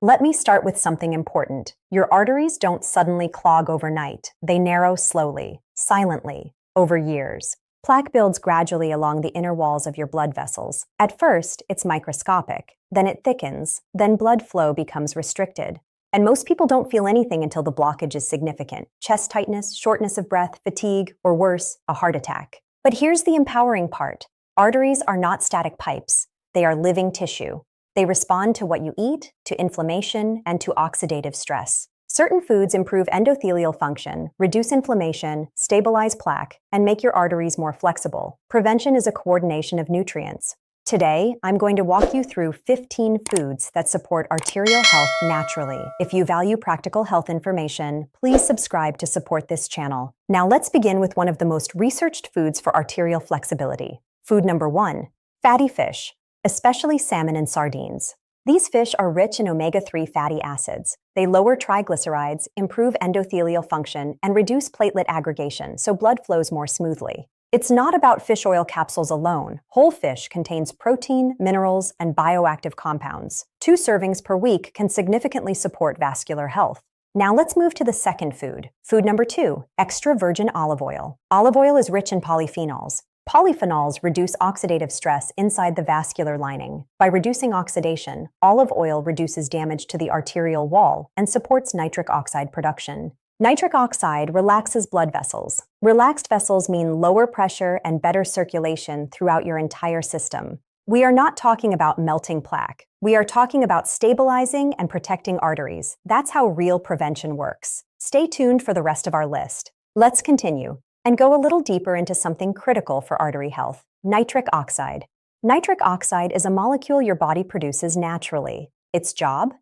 Let me start with something important. Your arteries don't suddenly clog overnight. They narrow slowly, silently, over years. Plaque builds gradually along the inner walls of your blood vessels. At first, it's microscopic. Then it thickens. Then blood flow becomes restricted. And most people don't feel anything until the blockage is significant. Chest tightness, shortness of breath, fatigue, or worse, a heart attack. But here's the empowering part. Arteries are not static pipes. They are living tissue. They respond to what you eat, to inflammation, and to oxidative stress. Certain foods improve endothelial function, reduce inflammation, stabilize plaque, and make your arteries more flexible. Prevention is a coordination of nutrients. Today, I'm going to walk you through 15 foods that support arterial health naturally. If you value practical health information, please subscribe to support this channel. Now let's begin with one of the most researched foods for arterial flexibility. Food number 1, fatty fish, especially salmon and sardines. These fish are rich in omega-3 fatty acids. They lower triglycerides, improve endothelial function, and reduce platelet aggregation so blood flows more smoothly. It's not about fish oil capsules alone. Whole fish contains protein, minerals, and bioactive compounds. 2 servings per week can significantly support vascular health. Now let's move to the second food. Food number 2, extra virgin olive oil. Olive oil is rich in polyphenols. Polyphenols reduce oxidative stress inside the vascular lining. By reducing oxidation, olive oil reduces damage to the arterial wall and supports nitric oxide production. Nitric oxide relaxes blood vessels. Relaxed vessels mean lower pressure and better circulation throughout your entire system. We are not talking about melting plaque. We are talking about stabilizing and protecting arteries. That's how real prevention works. Stay tuned for the rest of our list. Let's continue and go a little deeper into something critical for artery health: nitric oxide. Nitric oxide is a molecule your body produces naturally. Its job?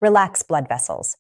Relax blood vessels.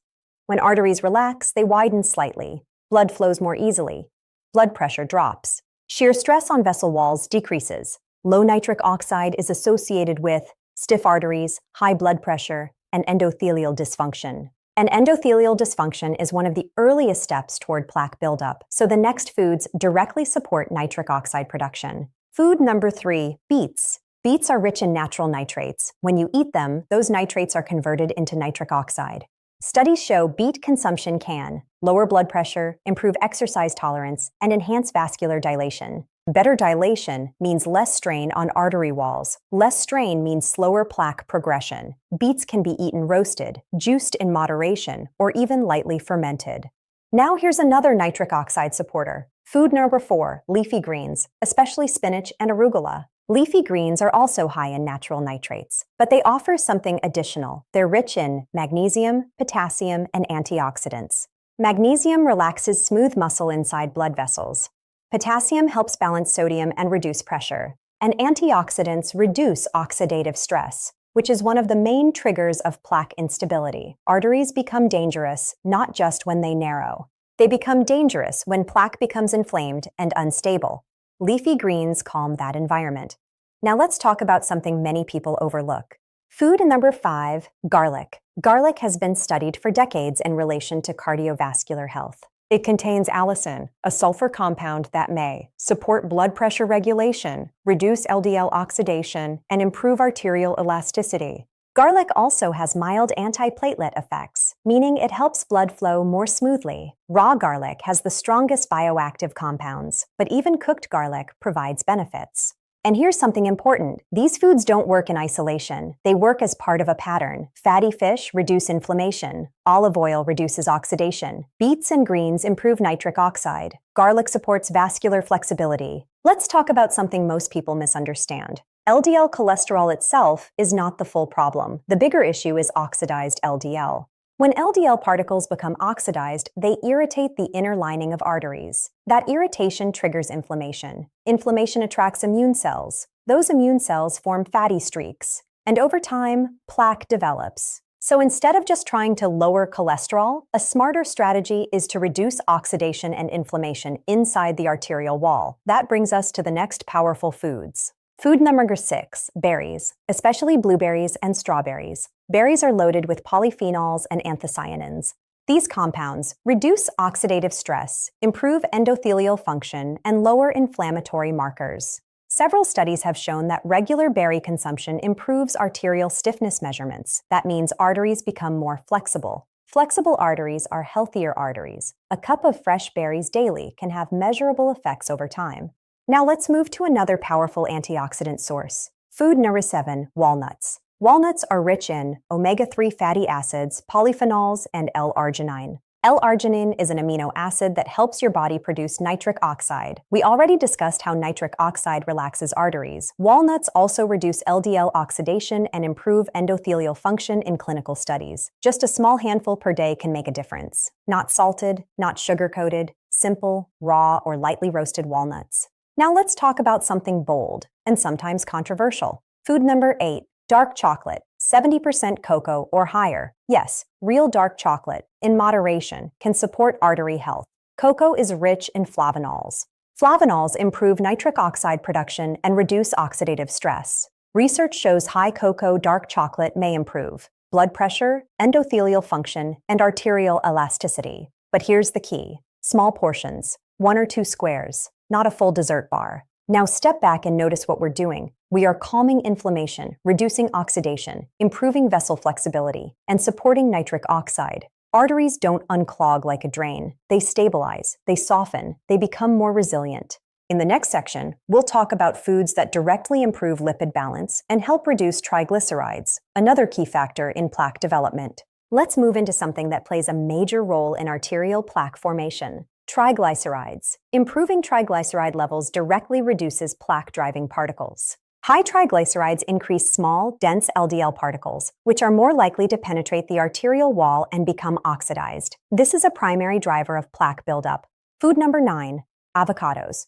When arteries relax, they widen slightly. Blood flows more easily. Blood pressure drops. Shear stress on vessel walls decreases. Low nitric oxide is associated with stiff arteries, high blood pressure, and endothelial dysfunction. And endothelial dysfunction is one of the earliest steps toward plaque buildup, so the next foods directly support nitric oxide production. Food number 3, beets. Beets are rich in natural nitrates. When you eat them, those nitrates are converted into nitric oxide. Studies show beet consumption can lower blood pressure, improve exercise tolerance, and enhance vascular dilation. Better dilation means less strain on artery walls. Less strain means slower plaque progression. Beets can be eaten roasted, juiced in moderation, or even lightly fermented. Now here's another nitric oxide supporter. Food number 4, leafy greens, especially spinach and arugula. Leafy greens are also high in natural nitrates, but they offer something additional. They're rich in magnesium, potassium, and antioxidants. Magnesium relaxes smooth muscle inside blood vessels. Potassium helps balance sodium and reduce pressure. And antioxidants reduce oxidative stress, which is one of the main triggers of plaque instability. Arteries become dangerous not just when they narrow. They become dangerous when plaque becomes inflamed and unstable. Leafy greens calm that environment. Now let's talk about something many people overlook. Food number 5, garlic. Garlic has been studied for decades in relation to cardiovascular health. It contains allicin, a sulfur compound that may support blood pressure regulation, reduce LDL oxidation, and improve arterial elasticity. Garlic also has mild antiplatelet effects, meaning it helps blood flow more smoothly. Raw garlic has the strongest bioactive compounds, but even cooked garlic provides benefits. And here's something important. These foods don't work in isolation. They work as part of a pattern. Fatty fish reduce inflammation. Olive oil reduces oxidation. Beets and greens improve nitric oxide. Garlic supports vascular flexibility. Let's talk about something most people misunderstand. LDL cholesterol itself is not the full problem. The bigger issue is oxidized LDL. When LDL particles become oxidized, they irritate the inner lining of arteries. That irritation triggers inflammation. Inflammation attracts immune cells. Those immune cells form fatty streaks. And over time, plaque develops. So instead of just trying to lower cholesterol, a smarter strategy is to reduce oxidation and inflammation inside the arterial wall. That brings us to the next powerful foods. Food number 6, berries, especially blueberries and strawberries. Berries are loaded with polyphenols and anthocyanins. These compounds reduce oxidative stress, improve endothelial function, and lower inflammatory markers. Several studies have shown that regular berry consumption improves arterial stiffness measurements. That means arteries become more flexible. Flexible arteries are healthier arteries. A cup of fresh berries daily can have measurable effects over time. Now let's move to another powerful antioxidant source. Food number 7, walnuts. Walnuts are rich in omega-3 fatty acids, polyphenols, and L-arginine. L-arginine is an amino acid that helps your body produce nitric oxide. We already discussed how nitric oxide relaxes arteries. Walnuts also reduce LDL oxidation and improve endothelial function in clinical studies. Just a small handful per day can make a difference. Not salted, not sugar-coated, simple, raw, or lightly roasted walnuts. Now let's talk about something bold and sometimes controversial. Food number 8, dark chocolate, 70% cocoa or higher. Yes, real dark chocolate, in moderation, can support artery health. Cocoa is rich in flavonols. Flavonols improve nitric oxide production and reduce oxidative stress. Research shows high cocoa dark chocolate may improve blood pressure, endothelial function, and arterial elasticity. But here's the key: small portions, 1 or 2 squares, not a full dessert bar. Now step back and notice what we're doing. We are calming inflammation, reducing oxidation, improving vessel flexibility, and supporting nitric oxide. Arteries don't unclog like a drain. They stabilize, they soften, they become more resilient. In the next section, we'll talk about foods that directly improve lipid balance and help reduce triglycerides, another key factor in plaque development. Let's move into something that plays a major role in arterial plaque formation: triglycerides. Improving triglyceride levels directly reduces plaque-driving particles. High triglycerides increase small, dense LDL particles, which are more likely to penetrate the arterial wall and become oxidized. This is a primary driver of plaque buildup. Food number 9, avocados.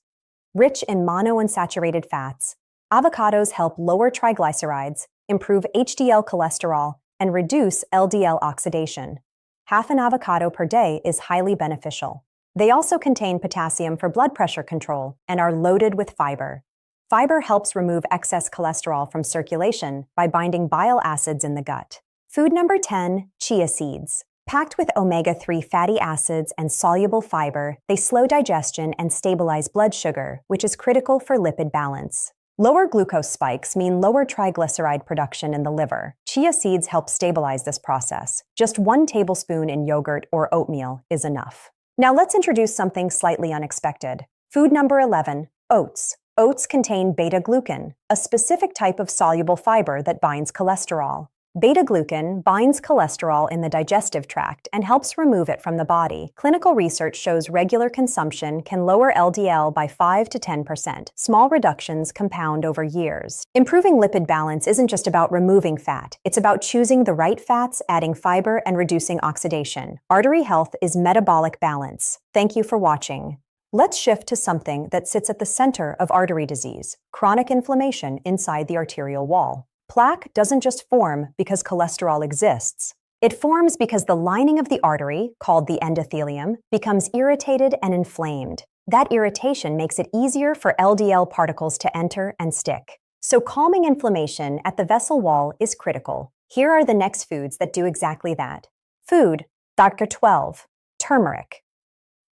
Rich in monounsaturated fats, avocados help lower triglycerides, improve HDL cholesterol, and reduce LDL oxidation. Half an avocado per day is highly beneficial. They also contain potassium for blood pressure control and are loaded with fiber. Fiber helps remove excess cholesterol from circulation by binding bile acids in the gut. Food number 10, chia seeds. Packed with omega-3 fatty acids and soluble fiber, they slow digestion and stabilize blood sugar, which is critical for lipid balance. Lower glucose spikes mean lower triglyceride production in the liver. Chia seeds help stabilize this process. Just 1 tablespoon in yogurt or oatmeal is enough. Now let's introduce something slightly unexpected. Food number 11, oats. Oats contain beta-glucan, a specific type of soluble fiber that binds cholesterol. Beta-glucan binds cholesterol in the digestive tract and helps remove it from the body. Clinical research shows regular consumption can lower LDL by 5 to 10%. Small reductions compound over years. Improving lipid balance isn't just about removing fat. It's about choosing the right fats, adding fiber, and reducing oxidation. Artery health is metabolic balance. Thank you for watching. Let's shift to something that sits at the center of artery disease: chronic inflammation inside the arterial wall. Plaque doesn't just form because cholesterol exists. It forms because the lining of the artery, called the endothelium, becomes irritated and inflamed. That irritation makes it easier for LDL particles to enter and stick. So calming inflammation at the vessel wall is critical. Here are the next foods that do exactly that. Food, Dr. 12, turmeric.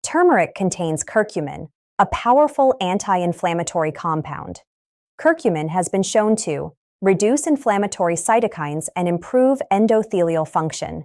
Turmeric contains curcumin, a powerful anti-inflammatory compound. Curcumin has been shown to reduce inflammatory cytokines and improve endothelial function.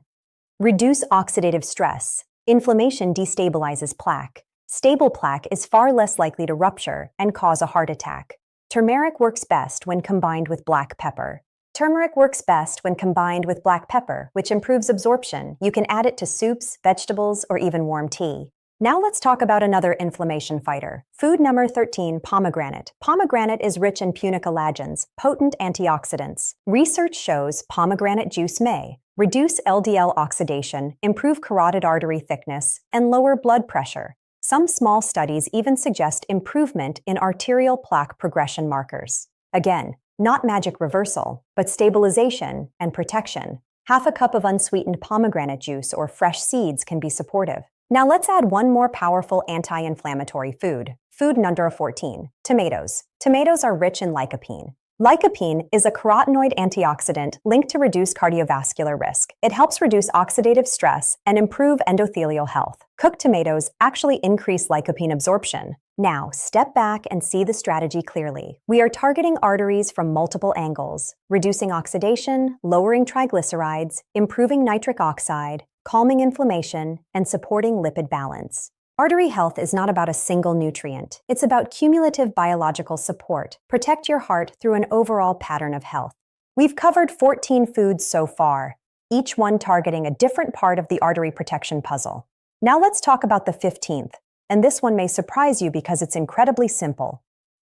Reduce oxidative stress. Inflammation destabilizes plaque. Stable plaque is far less likely to rupture and cause a heart attack. Turmeric works best when combined with black pepper. Turmeric works best when combined with black pepper, which improves absorption. You can add it to soups, vegetables, or even warm tea. Now let's talk about another inflammation fighter. Food number 13, pomegranate. Pomegranate is rich in punicolagens, potent antioxidants. Research shows pomegranate juice may reduce LDL oxidation, improve carotid artery thickness, and lower blood pressure. Some small studies even suggest improvement in arterial plaque progression markers. Again, not magic reversal, but stabilization and protection. Half a cup of unsweetened pomegranate juice or fresh seeds can be supportive. Now let's add one more powerful anti-inflammatory food. Food number 14, tomatoes. Tomatoes are rich in lycopene. Lycopene is a carotenoid antioxidant linked to reduce cardiovascular risk. It helps reduce oxidative stress and improve endothelial health. Cooked tomatoes actually increase lycopene absorption. Now, step back and see the strategy clearly. We are targeting arteries from multiple angles, reducing oxidation, lowering triglycerides, improving nitric oxide, calming inflammation, and supporting lipid balance. Artery health is not about a single nutrient. It's about cumulative biological support. Protect your heart through an overall pattern of health. We've covered 14 foods so far, each one targeting a different part of the artery protection puzzle. Now let's talk about the 15th, and this one may surprise you because it's incredibly simple.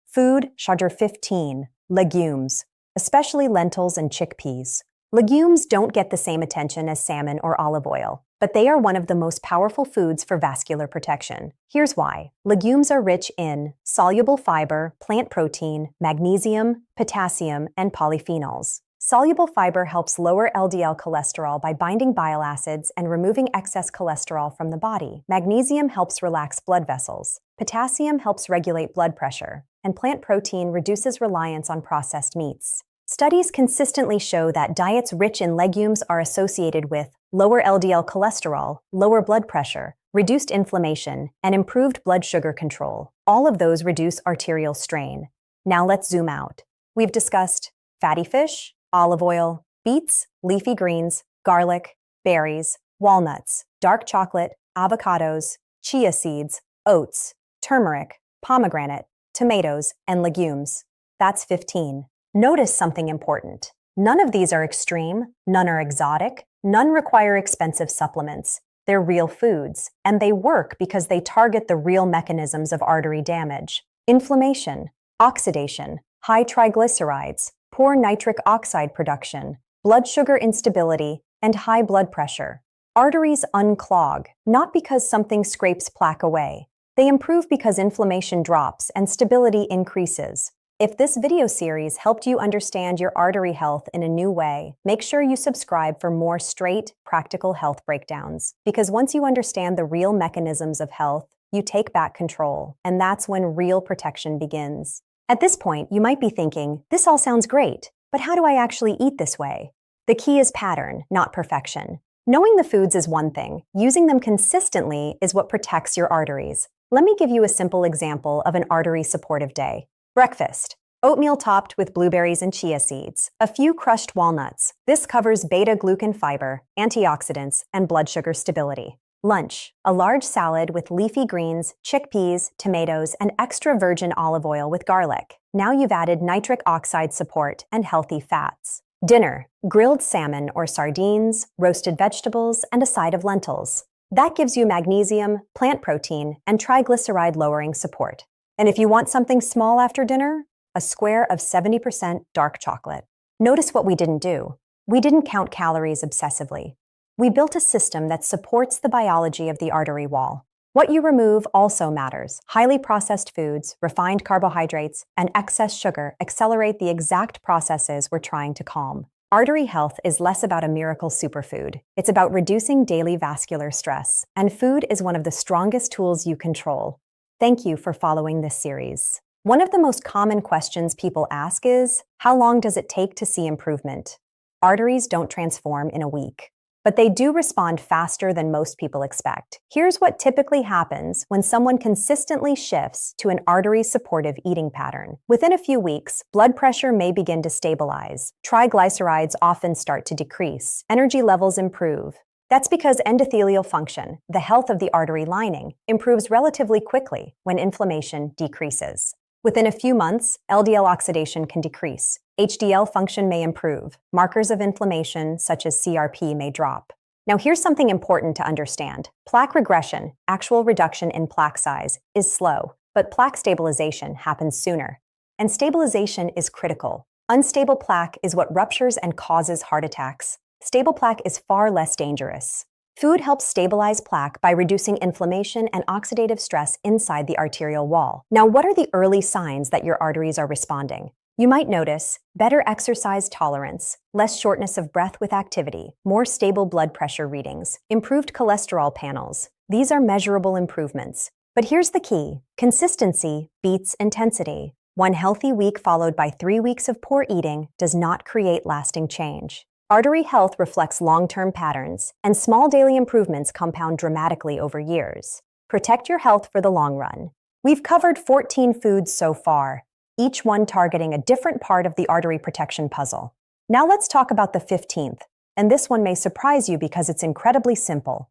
Food Shajr 15, legumes, especially lentils and chickpeas. Legumes don't get the same attention as salmon or olive oil, but they are one of the most powerful foods for vascular protection. Here's why. Legumes are rich in soluble fiber, plant protein, magnesium, potassium, and polyphenols. Soluble fiber helps lower LDL cholesterol by binding bile acids and removing excess cholesterol from the body. Magnesium helps relax blood vessels. Potassium helps regulate blood pressure. And plant protein reduces reliance on processed meats. Studies consistently show that diets rich in legumes are associated with lower LDL cholesterol, lower blood pressure, reduced inflammation, and improved blood sugar control. All of those reduce arterial strain. Now let's zoom out. We've discussed fatty fish, olive oil, beets, leafy greens, garlic, berries, walnuts, dark chocolate, avocados, chia seeds, oats, turmeric, pomegranate, tomatoes, and legumes. That's 15. Notice something important. None of these are extreme, none are exotic, none require expensive supplements. They're real foods, and they work because they target the real mechanisms of artery damage: inflammation, oxidation, high triglycerides, poor nitric oxide production, blood sugar instability, and high blood pressure. Arteries unclog, not because something scrapes plaque away. They improve because inflammation drops and stability increases. If this video series helped you understand your artery health in a new way, make sure you subscribe for more straight, practical health breakdowns. Because once you understand the real mechanisms of health, you take back control, and that's when real protection begins. At this point, you might be thinking, this all sounds great, but how do I actually eat this way? The key is pattern, not perfection. Knowing the foods is one thing. Using them consistently is what protects your arteries. Let me give you a simple example of an artery-supportive day. Breakfast: oatmeal topped with blueberries and chia seeds, a few crushed walnuts. This covers beta-glucan fiber, antioxidants, and blood sugar stability. Lunch: a large salad with leafy greens, chickpeas, tomatoes, and extra virgin olive oil with garlic. Now you've added nitric oxide support and healthy fats. Dinner: grilled salmon or sardines, roasted vegetables, and a side of lentils. That gives you magnesium, plant protein, and triglyceride-lowering support. And if you want something small after dinner, a square of 70% dark chocolate. Notice what we didn't do. We didn't count calories obsessively. We built a system that supports the biology of the artery wall. What you remove also matters. Highly processed foods, refined carbohydrates, and excess sugar accelerate the exact processes we're trying to calm. Artery health is less about a miracle superfood. It's about reducing daily vascular stress, and food is one of the strongest tools you control. Thank you for following this series. One of the most common questions people ask is, how long does it take to see improvement? Arteries don't transform in a week, but they do respond faster than most people expect. Here's what typically happens when someone consistently shifts to an artery-supportive eating pattern. Within a few weeks, blood pressure may begin to stabilize. Triglycerides often start to decrease. Energy levels improve. That's because endothelial function, the health of the artery lining, improves relatively quickly when inflammation decreases. Within a few months, LDL oxidation can decrease. HDL function may improve. Markers of inflammation, such as CRP, may drop. Now here's something important to understand. Plaque regression, actual reduction in plaque size, is slow, but plaque stabilization happens sooner. And stabilization is critical. Unstable plaque is what ruptures and causes heart attacks. Stable plaque is far less dangerous. Food helps stabilize plaque by reducing inflammation and oxidative stress inside the arterial wall. Now, what are the early signs that your arteries are responding? You might notice better exercise tolerance, less shortness of breath with activity, more stable blood pressure readings, improved cholesterol panels. These are measurable improvements. But here's the key: consistency beats intensity. One healthy week followed by 3 weeks of poor eating does not create lasting change. Artery health reflects long-term patterns, and small daily improvements compound dramatically over years. Protect your health for the long run. We've covered 14 foods so far, each one targeting a different part of the artery protection puzzle. Now let's talk about the 15th, and this one may surprise you because it's incredibly simple.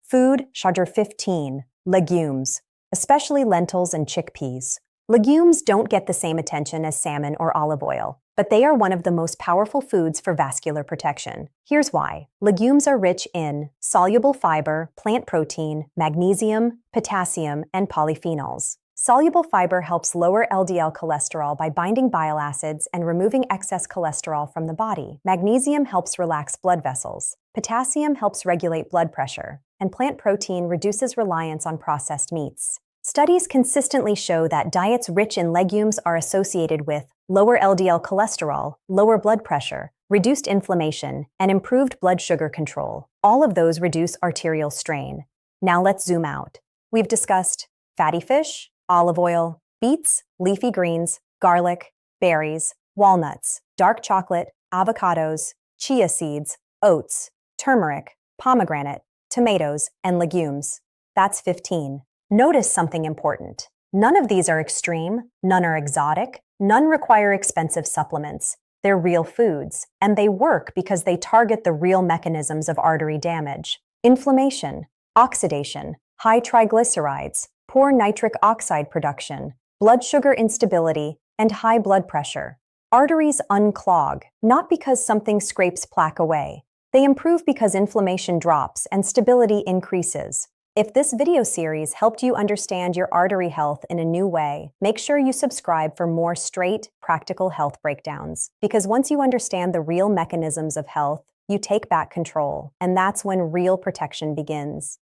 Food Charger 15, legumes, especially lentils and chickpeas. Legumes don't get the same attention as salmon or olive oil, but they are one of the most powerful foods for vascular protection. Here's why. Legumes are rich in soluble fiber, plant protein, magnesium, potassium, and polyphenols. Soluble fiber helps lower LDL cholesterol by binding bile acids and removing excess cholesterol from the body. Magnesium helps relax blood vessels. Potassium helps regulate blood pressure. And plant protein reduces reliance on processed meats. Studies consistently show that diets rich in legumes are associated with lower LDL cholesterol, lower blood pressure, reduced inflammation, and improved blood sugar control. All of those reduce arterial strain. Now let's zoom out. We've discussed fatty fish, olive oil, beets, leafy greens, garlic, berries, walnuts, dark chocolate, avocados, chia seeds, oats, turmeric, pomegranate, tomatoes, and legumes. That's 15. Notice something important. None of these are extreme, none are exotic, none require expensive supplements. They're real foods, and they work because they target the real mechanisms of artery damage. Inflammation, oxidation, high triglycerides, poor nitric oxide production, blood sugar instability, and high blood pressure. Arteries unclog, not because something scrapes plaque away. They improve because inflammation drops and stability increases. If this video series helped you understand your artery health in a new way, make sure you subscribe for more straight, practical health breakdowns. Because once you understand the real mechanisms of health, you take back control, and that's when real protection begins.